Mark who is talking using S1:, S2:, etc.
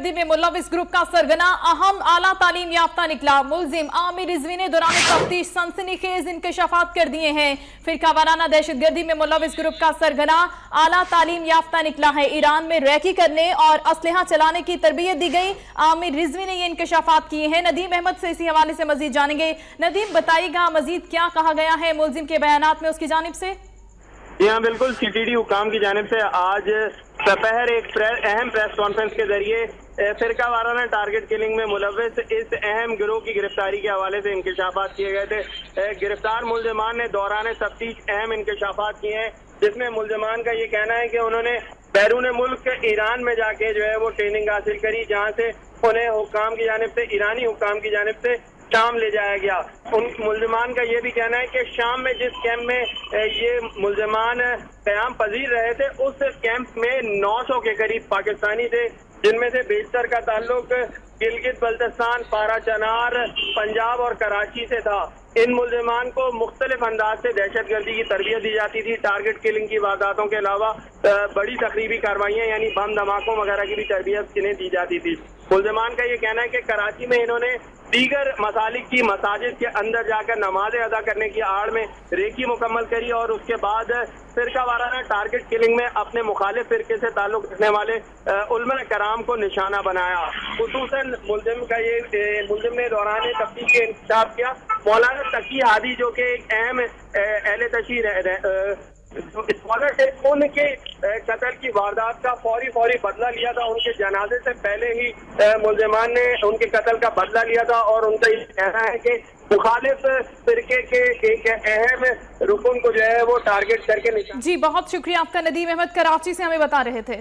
S1: गर्दी में मुलविस ग्रुप का सरगना अहम आला तालीम याफ्ता निकला। मुलजिम आमिर रिजवी ने दौरान तफ्तीश सनसनीखेज इंकशाफात कर दिए हैं। फिरका वाराना दहशत गर्दी में मुलविस ग्रुप का सरगना आला तालीम याफ्ता निकला है। ईरान में रैकी करने और असलहा चलाने की तरबियत दी गई। आमिर रिजवी ने ये इंकशाफात किए हैं। नदीम अहमद से इसी हवाले से मजीद जानेंगे। नदीम, बताइएगा मजीद क्या कहा गया है मुलजिम के बयानात में उसकी जानिब से?
S2: जी हाँ, बिल्कुल। सीटीडी हुकाम की जानिब से आज दोपहर एक अहम प्रेस कॉन्फ्रेंस के जरिए फिरका वाराना टारगेट किलिंग में मुलविस इस अहम गिरोह की गिरफ्तारी के हवाले से इंकशाफात किए गए थे। गिरफ्तार मुलजमान ने दौरान तफ्तीश अहम इंकशाफात किए हैं, जिसमें मुलजमान का ये कहना है कि उन्होंने बैरून मुल्क ईरान में जाके जो है वो ट्रेनिंग हासिल करी, जहाँ से उन्हें हुकाम की जानिब से, ईरानी हुकाम की जानिब से शाम ले जाया गया। उन मुलजमान का ये भी कहना है कि शाम में जिस कैंप में ये मुलजमान क़याम पजीर रहे थे, उस कैंप में 900 के करीब पाकिस्तानी थे, जिनमें से बेशतर का ताल्लुक गिलगित बल्तिस्तान, पारा चनार, पंजाब और कराची से था। इन मुलजमान को मुख्तलिफ अंदाज से दहशत गर्दी की तरबियत दी जाती थी। टारगेट किलिंग की वारदातों के अलावा बड़ी तकरीबी कार्रवाइयाँ यानी बम धमाकों वगैरह की भी तरबियत इन्हें दी जाती थी। मुलजमान का ये कहना है कि कराची में इन्होंने दीगर मसालिक की मसाजिद के अंदर जाकर नमाजें अदा करने की आड़ में रेकी मुकम्मल करी और उसके बाद फिरका वाराना टारगेट किलिंग में अपने मुखालिफ फिरके से ताल्लुक रखने वाले उलमा कराम को निशाना बनाया। खुसूसन मुलजिम ने दौरान तफ्तीश के इंतजाम किया। मौलाना तकी हादी, जो कि एक अहम अहले तशरीह स्कॉलर थे, उनके कत्ल की वारदात का फौरी बदला लिया था। उनके जनाजे से पहले ही मुलजमान ने उनके कत्ल का बदला लिया था और उनका ये कहना है कि मुखालिफ फिरके के एक अहम रुकन को जो है वो टारगेट करके
S1: जी, बहुत शुक्रिया आपका। नदीम अहमद कराची से हमें बता रहे थे।